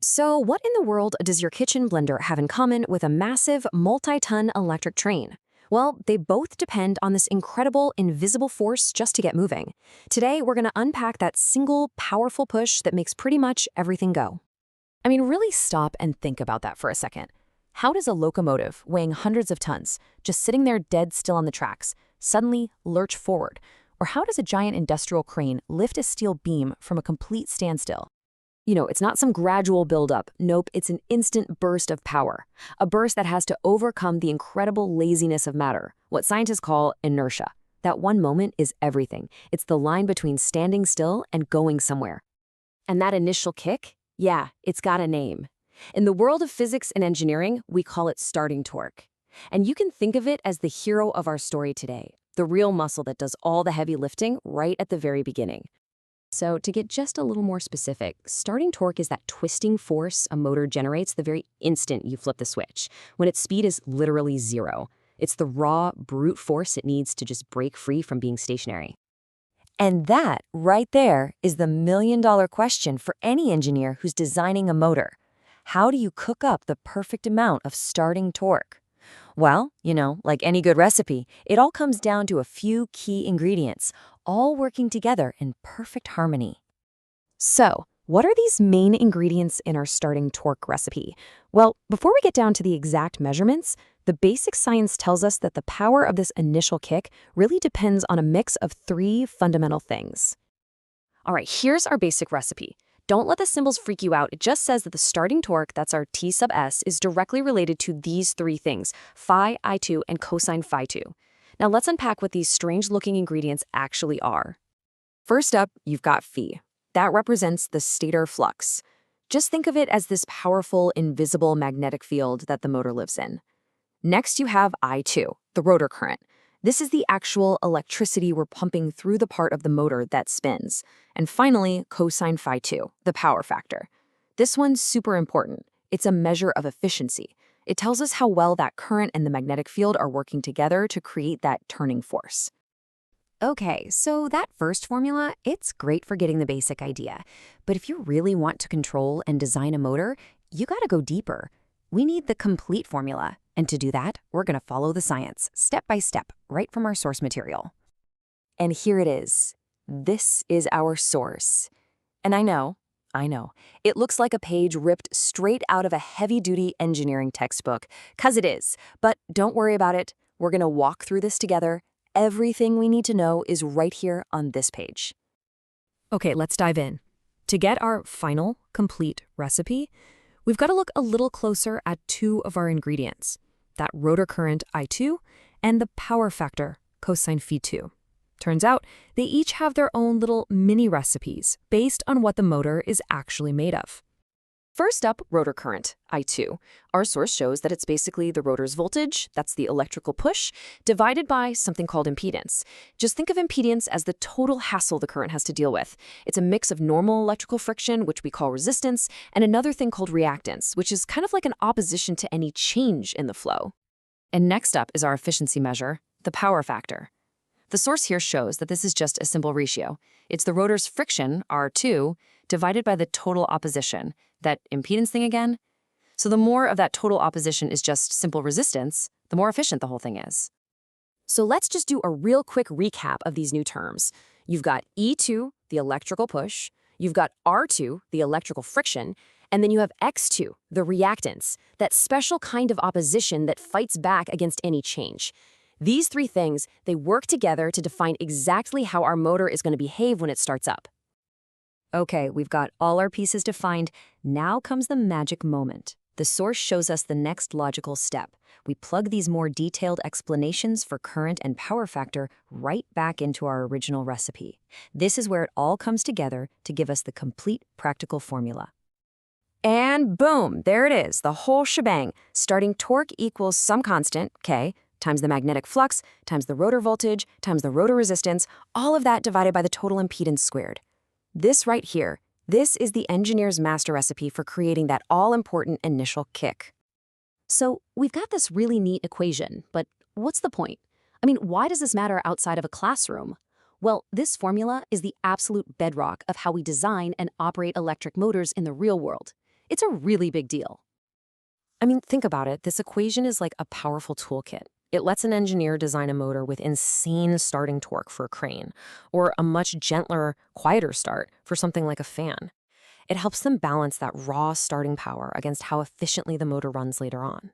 So, what in the world does your kitchen blender have in common with a massive, multi-ton electric train? Well, they both depend on this incredible, invisible force just to get moving. Today, we're going to unpack that single, powerful push that makes pretty much everything go. I mean, really stop and think about that for a second. How does a locomotive weighing hundreds of tons, just sitting there dead still on the tracks, suddenly lurch forward? Or how does a giant industrial crane lift a steel beam from a complete standstill? It's not some gradual buildup. Nope, it's an instant burst of power. A burst that has to overcome the incredible laziness of matter, what scientists call inertia. That one moment is everything. It's the line between standing still and going somewhere. And that initial kick? Yeah, it's got a name. In the world of physics and engineering, we call it starting torque. And you can think of it as the hero of our story today, the real muscle that does all the heavy lifting right at the very beginning. So to get just a little more specific, starting torque is that twisting force a motor generates the very instant you flip the switch, when its speed is literally zero. It's the raw, brute force it needs to just break free from being stationary. And that, right there, is the million-dollar question for any engineer who's designing a motor. How do you cook up the perfect amount of starting torque? Well, like any good recipe, it all comes down to a few key ingredients, all working together in perfect harmony. So, what are these main ingredients in our starting torque recipe? Well, before we get down to the exact measurements, the basic science tells us that the power of this initial kick really depends on a mix of three fundamental things. All right, here's our basic recipe. Don't let the symbols freak you out. It just says that the starting torque, that's our T sub S, is directly related to these three things, phi I2 and cosine phi 2. Now let's unpack what these strange-looking ingredients actually are. First up, you've got phi. That represents the stator flux. Just think of it as this powerful, invisible magnetic field that the motor lives in. Next, you have I2, the rotor current. This is the actual electricity we're pumping through the part of the motor that spins. And finally, cosine phi 2, the power factor. This one's super important. It's a measure of efficiency. It tells us how well that current and the magnetic field are working together to create that turning force. Okay, so that first formula, it's great for getting the basic idea. But if you really want to control and design a motor, you gotta go deeper. We need the complete formula. And to do that, we're gonna follow the science, step by step, right from our source material. And here it is. This is our source. And I know, it looks like a page ripped straight out of a heavy-duty engineering textbook, 'cause it is. But don't worry about it. We're gonna walk through this together. Everything we need to know is right here on this page. Okay, let's dive in. To get our final, complete recipe, we've got to look a little closer at two of our ingredients, that rotor current I2 and the power factor, cosine phi 2. Turns out, they each have their own little mini recipes based on what the motor is actually made of. First up, rotor current, I2. Our source shows that it's basically the rotor's voltage, that's the electrical push, divided by something called impedance. Just think of impedance as the total hassle the current has to deal with. It's a mix of normal electrical friction, which we call resistance, and another thing called reactance, which is kind of like an opposition to any change in the flow. And next up is our efficiency measure, the power factor. The source here shows that this is just a simple ratio. It's the rotor's friction, R2, divided by the total opposition, that impedance thing again. So the more of that total opposition is just simple resistance, the more efficient the whole thing is. So let's just do a real quick recap of these new terms. You've got E2, the electrical push, you've got R2, the electrical friction, and then you have X2, the reactance, that special kind of opposition that fights back against any change. These three things, they work together to define exactly how our motor is going to behave when it starts up. Okay, we've got all our pieces defined. Now comes the magic moment. The source shows us the next logical step. We plug these more detailed explanations for current and power factor right back into our original recipe. This is where it all comes together to give us the complete practical formula. And boom, there it is, the whole shebang. Starting torque equals some constant, K, times the magnetic flux, times the rotor voltage, times the rotor resistance, all of that divided by the total impedance squared. This right here, this is the engineer's master recipe for creating that all-important initial kick. So we've got this really neat equation, but what's the point? I mean, why does this matter outside of a classroom? Well, this formula is the absolute bedrock of how we design and operate electric motors in the real world. It's a really big deal. I mean, think about it. This equation is like a powerful toolkit. It lets an engineer design a motor with insane starting torque for a crane, or a much gentler, quieter start for something like a fan. It helps them balance that raw starting power against how efficiently the motor runs later on.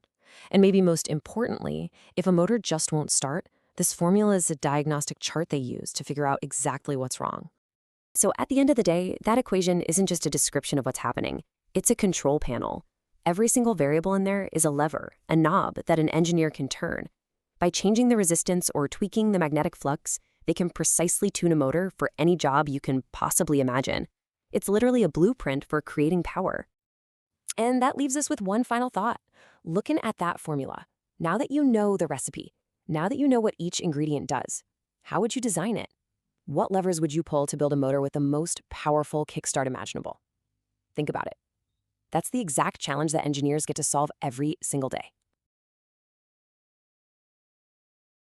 And maybe most importantly, if a motor just won't start, this formula is a diagnostic chart they use to figure out exactly what's wrong. So at the end of the day, that equation isn't just a description of what's happening. It's a control panel. Every single variable in there is a lever, a knob that an engineer can turn. By changing the resistance or tweaking the magnetic flux, they can precisely tune a motor for any job you can possibly imagine. It's literally a blueprint for creating power. And that leaves us with one final thought. Looking at that formula, now that you know the recipe, now that you know what each ingredient does, how would you design it? What levers would you pull to build a motor with the most powerful kickstart imaginable? Think about it. That's the exact challenge that engineers get to solve every single day.